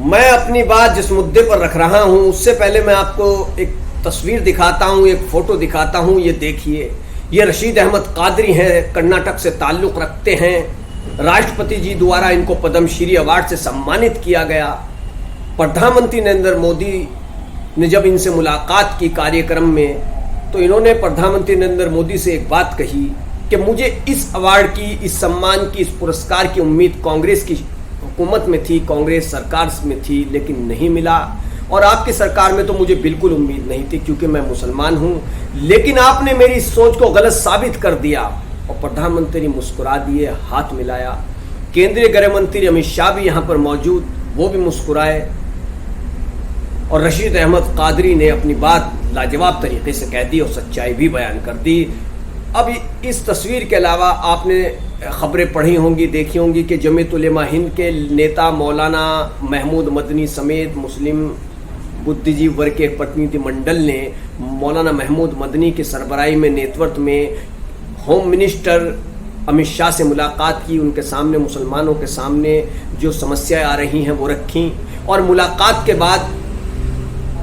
मैं अपनी बात जिस मुद्दे पर रख रहा हूं उससे पहले मैं आपको एक तस्वीर दिखाता हूं, एक फोटो दिखाता हूं। ये देखिए, ये रशीद अहमद कादरी हैं, कर्नाटक से ताल्लुक़ रखते हैं। राष्ट्रपति जी द्वारा इनको पद्मश्री अवार्ड से सम्मानित किया गया। प्रधानमंत्री नरेंद्र मोदी ने जब इनसे मुलाकात की कार्यक्रम में, तो इन्होंने प्रधानमंत्री नरेंद्र मोदी से एक बात कही कि मुझे इस अवार्ड की, इस सम्मान की, इस पुरस्कार की उम्मीद कांग्रेस की हुकूमत में थी, कांग्रेस सरकार में थी, लेकिन नहीं मिला। और आपकी सरकार में तो मुझे बिल्कुल उम्मीद नहीं थी क्योंकि मैं मुसलमान हूं, लेकिन आपने मेरी इस सोच को गलत साबित कर दिया। और प्रधानमंत्री मुस्कुरा दिए, हाथ मिलाया। केंद्रीय गृह मंत्री अमित शाह भी यहां पर मौजूद, वो भी मुस्कुराए। और रशीद अहमद कादरी ने अपनी बात लाजवाब तरीके से कह दी और सच्चाई भी बयान कर दी। अब इस तस्वीर के अलावा आपने खबरें पढ़ी होंगी, देखी होंगी कि जमीयत उलेमा हिंद के नेता मौलाना महमूद मदनी समेत मुस्लिम बुद्धिजीवी वर्ग के एक प्रतिनिधिमंडल ने मौलाना महमूद मदनी की सरबराही में नेतृत्व में होम मिनिस्टर अमित शाह से मुलाकात की। उनके सामने, मुसलमानों के सामने जो समस्याएं आ रही हैं वो रखी। और मुलाकात के बाद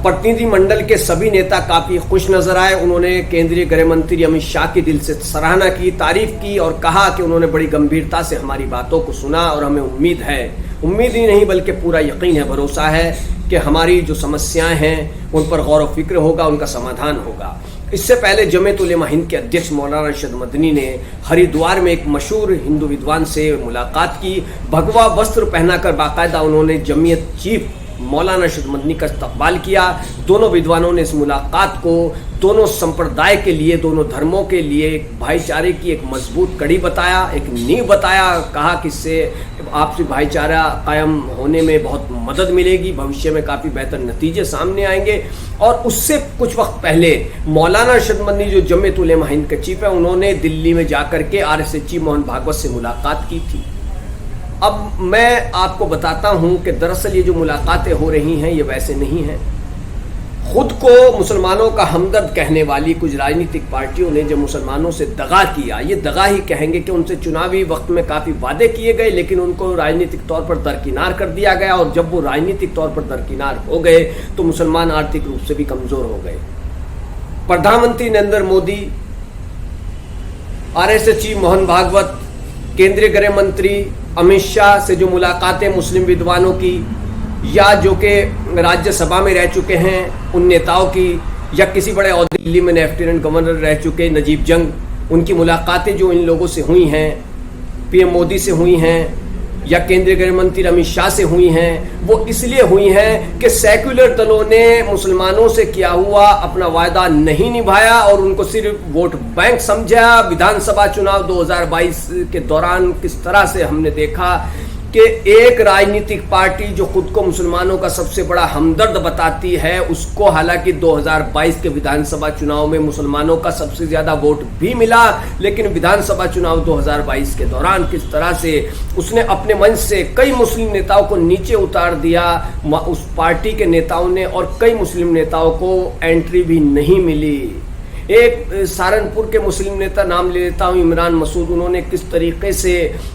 प्रतिनिधिमंडल के सभी नेता काफ़ी खुश नजर आए। उन्होंने केंद्रीय गृह मंत्री अमित शाह की दिल से सराहना की, तारीफ की और कहा कि उन्होंने बड़ी गंभीरता से हमारी बातों को सुना और हमें उम्मीद ही नहीं बल्कि पूरा यकीन है, भरोसा है कि हमारी जो समस्याएं हैं उन पर गौर व फिक्र होगा, उनका समाधान होगा। इससे पहले जमीयत उलेमा हिंद के अध्यक्ष मौलाना रशीद मदनी ने हरिद्वार में एक मशहूर हिंदू विद्वान से मुलाकात की। भगवा वस्त्र पहनाकर बाकायदा उन्होंने जमीयत चीफ मौलाना रशीद मदनी का इस्तकबाल किया। दोनों विद्वानों ने इस मुलाकात को दोनों संप्रदाय के लिए, दोनों धर्मों के लिए एक भाईचारे की एक मजबूत कड़ी बताया, एक नींव बताया। कहा कि इससे आपसी भाईचारा कायम होने में बहुत मदद मिलेगी, भविष्य में काफ़ी बेहतर नतीजे सामने आएंगे। और उससे कुछ वक्त पहले मौलाना रशीद मदनी जो जमीयत उलेमा हिंद के चीफ है, उन्होंने दिल्ली में जाकर के RSS चीफ मोहन भागवत से मुलाकात की थी। अब मैं आपको बताता हूं कि दरअसल ये जो मुलाकातें हो रही हैं ये वैसे नहीं हैं। खुद को मुसलमानों का हमदर्द कहने वाली कुछ राजनीतिक पार्टियों ने जब मुसलमानों से दगा किया, ये दगा ही कहेंगे कि उनसे चुनावी वक्त में काफ़ी वादे किए गए, लेकिन उनको राजनीतिक तौर पर दरकिनार कर दिया गया। और जब वो राजनीतिक तौर पर दरकिनार हो गए तो मुसलमान आर्थिक रूप से भी कमज़ोर हो गए। प्रधानमंत्री नरेंद्र मोदी, RSS चीफ मोहन भागवत, केंद्रीय गृह मंत्री अमित शाह से जो मुलाकातें मुस्लिम विद्वानों की, या जो कि राज्यसभा में रह चुके हैं उन नेताओं की, या किसी बड़े औहदे दिल्ली में लेफ्टिनेंट गवर्नर रह चुके नजीब जंग, उनकी मुलाकातें जो इन लोगों से हुई हैं, PM मोदी से हुई हैं या केंद्रीय गृह मंत्री अमित शाह से हुई हैं, वो इसलिए हुई हैं कि सेक्युलर दलों ने मुसलमानों से किया हुआ अपना वायदा नहीं निभाया और उनको सिर्फ वोट बैंक समझा। विधानसभा चुनाव 2022 के दौरान किस तरह से हमने देखा कि एक राजनीतिक पार्टी जो खुद को मुसलमानों का सबसे बड़ा हमदर्द बताती है, उसको हालांकि 2022 के विधानसभा चुनाव में मुसलमानों का सबसे ज़्यादा वोट भी मिला, लेकिन विधानसभा चुनाव 2022 के दौरान किस तरह से उसने अपने मंच से कई मुस्लिम नेताओं को नीचे उतार दिया उस पार्टी के नेताओं ने, और कई मुस्लिम नेताओं को एंट्री भी नहीं मिली। एक सहारनपुर के मुस्लिम नेता, नाम ले लेता हूँ, इमरान मसूद, उन्होंने किस तरीके से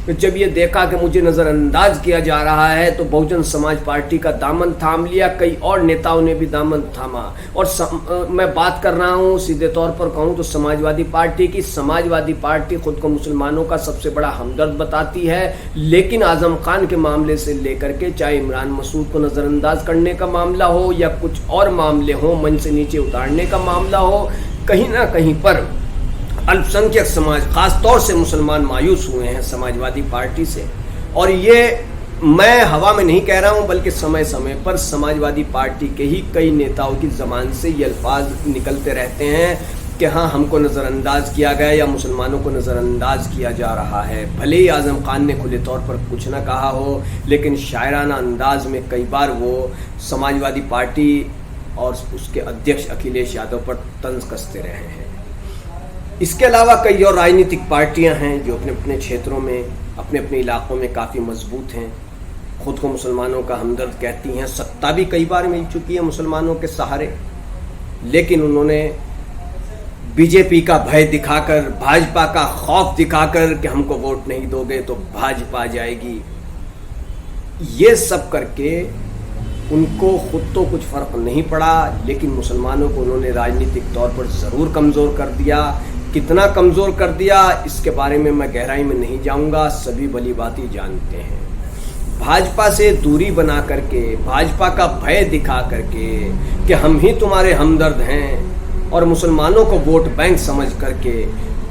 जब ये देखा कि मुझे नज़रअंदाज किया जा रहा है तो बहुजन समाज पार्टी का दामन थाम लिया। कई और नेताओं ने भी दामन थामा। और मैं बात कर रहा हूँ सीधे तौर पर कहूँ तो समाजवादी पार्टी की। समाजवादी पार्टी खुद को मुसलमानों का सबसे बड़ा हमदर्द बताती है, लेकिन आजम खान के मामले से लेकर के, चाहे इमरान मसूद को नज़रअंदाज करने का मामला हो या कुछ और मामले हो, मंच से नीचे उतारने का मामला हो, कहीं ना कहीं पर अल्पसंख्यक समाज, खास तौर से मुसलमान, मायूस हुए हैं समाजवादी पार्टी से। और ये मैं हवा में नहीं कह रहा हूं, बल्कि समय समय पर समाजवादी पार्टी के ही कई नेताओं की ज़बान से ये अल्फाज निकलते रहते हैं कि हाँ, हमको नज़रअंदाज किया गया या मुसलमानों को नज़रअंदाज किया जा रहा है। भले ही आज़म खान ने खुले तौर पर कुछ ना कहा हो, लेकिन शायराना अंदाज में कई बार वो समाजवादी पार्टी और उसके अध्यक्ष अखिलेश यादव पर तंज कसते रहे हैं। इसके अलावा कई और राजनीतिक पार्टियां हैं जो अपने अपने क्षेत्रों में, अपने अपने इलाकों में काफ़ी मजबूत हैं, खुद को मुसलमानों का हमदर्द कहती हैं। सत्ता भी कई बार मिल चुकी है मुसलमानों के सहारे, लेकिन उन्होंने बीजेपी का भय दिखाकर, भाजपा का खौफ दिखाकर कि हमको वोट नहीं दोगे तो भाजपा जाएगी, ये सब करके उनको खुद तो कुछ फ़र्क नहीं पड़ा, लेकिन मुसलमानों को उन्होंने राजनीतिक तौर पर ज़रूर कमज़ोर कर दिया। कितना कमज़ोर कर दिया इसके बारे में मैं गहराई में नहीं जाऊंगा, सभी भली भांति जानते हैं। भाजपा से दूरी बना करके, भाजपा का भय दिखा करके कि हम ही तुम्हारे हमदर्द हैं, और मुसलमानों को वोट बैंक समझ करके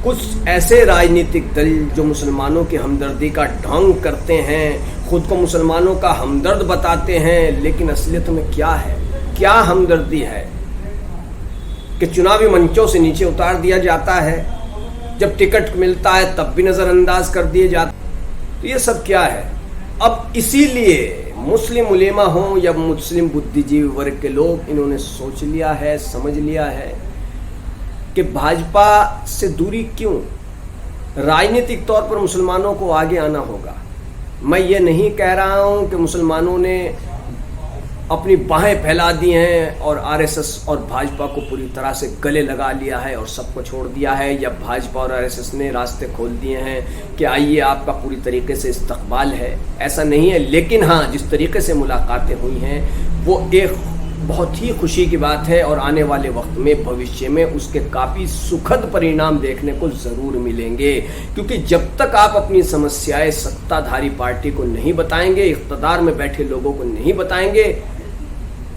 कुछ ऐसे राजनीतिक दल जो मुसलमानों की हमदर्दी का ढोंग करते हैं, खुद को मुसलमानों का हमदर्द बताते हैं, लेकिन असलियत में क्या है, क्या हमदर्दी है कि चुनावी मंचों से नीचे उतार दिया जाता है, जब टिकट मिलता है तब भी नज़रअंदाज कर दिए जाते। तो ये सब क्या है? अब इसीलिए मुस्लिम उलेमा हों या मुस्लिम बुद्धिजीवी वर्ग के लोग, इन्होंने सोच लिया है, समझ लिया है कि भाजपा से दूरी क्यों, राजनीतिक तौर पर मुसलमानों को आगे आना होगा। मैं ये नहीं कह रहा हूँ कि मुसलमानों ने अपनी बाहें फैला दी हैं और आरएसएस और भाजपा को पूरी तरह से गले लगा लिया है और सबको छोड़ दिया है, या भाजपा और आरएसएस ने रास्ते खोल दिए हैं कि आइए आपका पूरी तरीके से इस्तकबाल है, ऐसा नहीं है। लेकिन हाँ, जिस तरीके से मुलाकातें हुई हैं वो एक बहुत ही खुशी की बात है, और आने वाले वक्त में, भविष्य में उसके काफ़ी सुखद परिणाम देखने को ज़रूर मिलेंगे। क्योंकि जब तक आप अपनी समस्याएं सत्ताधारी पार्टी को नहीं बताएंगे, इख्तिदार में बैठे लोगों को नहीं बताएंगे,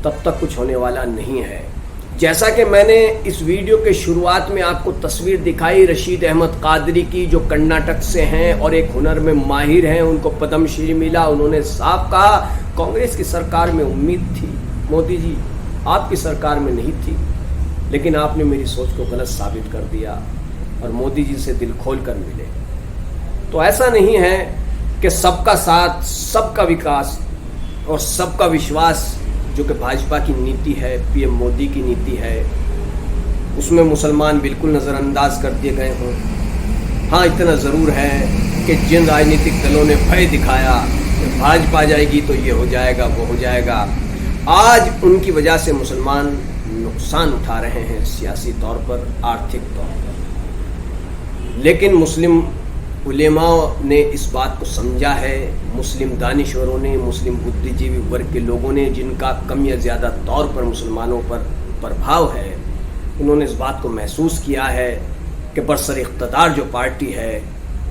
तब तक कुछ होने वाला नहीं है। जैसा कि मैंने इस वीडियो के शुरुआत में आपको तस्वीर दिखाई रशीद अहमद कादरी की, जो कर्नाटक से हैं और एक हुनर में माहिर हैं, उनको पद्मश्री मिला। उन्होंने साफ कहा कांग्रेस की सरकार में उम्मीद थी, मोदी जी आपकी सरकार में नहीं थी, लेकिन आपने मेरी सोच को गलत साबित कर दिया और मोदी जी से दिल खोल कर मिले। तो ऐसा नहीं है कि सबका साथ, सबका विकास और सबका विश्वास जो कि भाजपा की नीति है, पीएम मोदी की नीति है, उसमें मुसलमान बिल्कुल नज़रअंदाज कर दिए गए हों। हाँ, इतना ज़रूर है कि जिन राजनीतिक दलों ने भय दिखाया कि भाजपा जाएगी तो ये हो जाएगा, वो हो जाएगा, आज उनकी वजह से मुसलमान नुकसान उठा रहे हैं, सियासी तौर पर, आर्थिक तौर पर। लेकिन मुस्लिम उलेमाओं ने इस बात को समझा है, मुस्लिम दानिश्वरों ने, मुस्लिम बुद्धिजीवी वर्ग के लोगों ने, जिनका कम या ज़्यादा तौर पर मुसलमानों पर प्रभाव है, उन्होंने इस बात को महसूस किया है कि बरसर इक़्तिदार जो पार्टी है,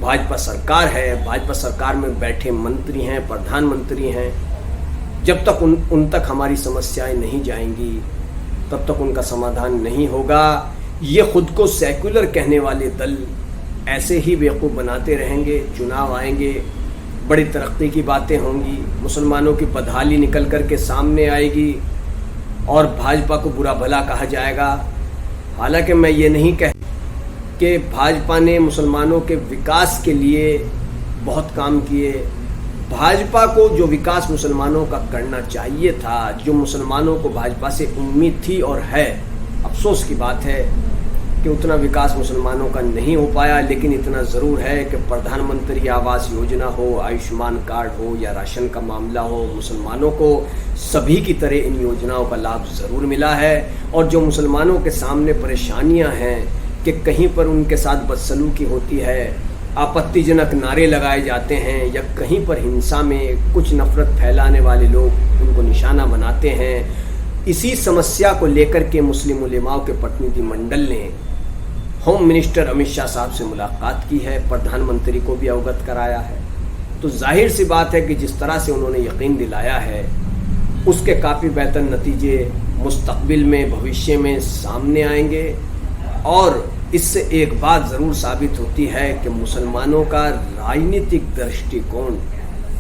भाजपा सरकार है, भाजपा सरकार में बैठे मंत्री हैं, प्रधानमंत्री हैं, जब तक उन तक हमारी समस्याएं नहीं जाएंगी तब तक उनका समाधान नहीं होगा। ये खुद को सेक्युलर कहने वाले दल ऐसे ही बेवकूफ़ बनाते रहेंगे, चुनाव आएंगे, बड़ी तरक्की की बातें होंगी, मुसलमानों की बदहाली निकल कर के सामने आएगी और भाजपा को बुरा भला कहा जाएगा। हालांकि मैं ये नहीं कह कि भाजपा ने मुसलमानों के विकास के लिए बहुत काम किए। भाजपा को जो विकास मुसलमानों का करना चाहिए था, जो मुसलमानों को भाजपा से उम्मीद थी और है, अफसोस की बात है कि उतना विकास मुसलमानों का नहीं हो पाया। लेकिन इतना ज़रूर है कि प्रधानमंत्री आवास योजना हो, आयुष्मान कार्ड हो या राशन का मामला हो, मुसलमानों को सभी की तरह इन योजनाओं का लाभ ज़रूर मिला है। और जो मुसलमानों के सामने परेशानियां हैं कि कहीं पर उनके साथ बदसलूकी होती है, आपत्तिजनक नारे लगाए जाते हैं, या कहीं पर हिंसा में कुछ नफरत फैलाने वाले लोग उनको निशाना बनाते हैं, इसी समस्या को लेकर के मुस्लिम उलेमाओं के प्रतिनिधिमंडल ने होम मिनिस्टर अमित शाह साहब से मुलाकात की है, प्रधानमंत्री को भी अवगत कराया है। तो जाहिर सी बात है कि जिस तरह से उन्होंने यकीन दिलाया है, उसके काफ़ी बेहतर नतीजे मुस्तकबिल में, भविष्य में सामने आएंगे। और इससे एक बात ज़रूर साबित होती है कि मुसलमानों का राजनीतिक दृष्टिकोण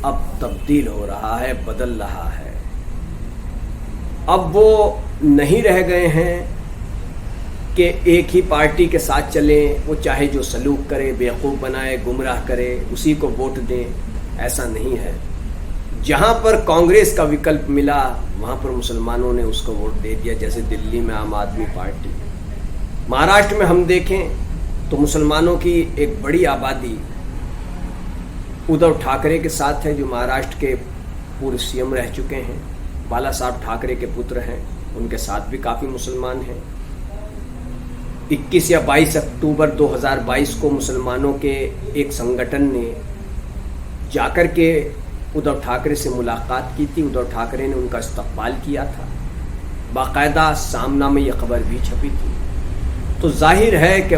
अब तब्दील हो रहा है, बदल रहा है। अब वो नहीं रह गए हैं कि एक ही पार्टी के साथ चलें, वो चाहे जो सलूक करे, बेवकूफ़ बनाए, गुमराह करे, उसी को वोट दें। ऐसा नहीं है। जहाँ पर कांग्रेस का विकल्प मिला वहाँ पर मुसलमानों ने उसको वोट दे दिया, जैसे दिल्ली में आम आदमी पार्टी। महाराष्ट्र में हम देखें तो मुसलमानों की एक बड़ी आबादी उद्धव ठाकरे के साथ है, जो महाराष्ट्र के पूर्व सीएम रह चुके हैं, बाला साहब ठाकरे के पुत्र हैं, उनके साथ भी काफ़ी मुसलमान हैं। 21 या 22 अक्टूबर 2022 को मुसलमानों के एक संगठन ने जाकर के उद्धव ठाकरे से मुलाकात की थी, उद्धव ठाकरे ने उनका इस्तकबाल किया था, बाकायदा सामना में ये खबर भी छपी थी। तो जाहिर है कि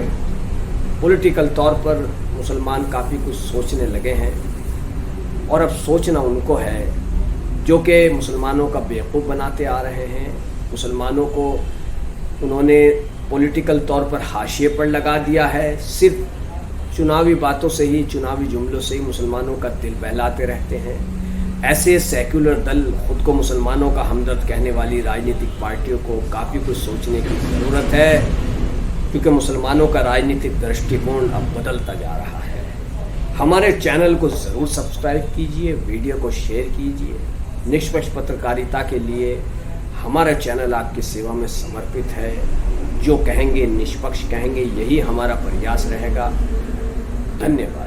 पॉलिटिकल तौर पर मुसलमान काफ़ी कुछ सोचने लगे हैं, और अब सोचना उनको है जो कि मुसलमानों का बेवकूफ़ बनाते आ रहे हैं। मुसलमानों को उन्होंने पॉलिटिकल तौर पर हाशिए पर लगा दिया है, सिर्फ चुनावी बातों से ही, चुनावी जुमलों से ही मुसलमानों का दिल बहलाते रहते हैं। ऐसे सेक्युलर दल, खुद को मुसलमानों का हमदर्द कहने वाली राजनीतिक पार्टियों को काफ़ी कुछ सोचने की ज़रूरत है, क्योंकि मुसलमानों का राजनीतिक दृष्टिकोण अब बदलता जा रहा है। हमारे चैनल को ज़रूर सब्सक्राइब कीजिए, वीडियो को शेयर कीजिए। निष्पक्ष पत्रकारिता के लिए हमारा चैनल आपकी सेवा में समर्पित है। जो कहेंगे निष्पक्ष कहेंगे, यही हमारा प्रयास रहेगा। धन्यवाद।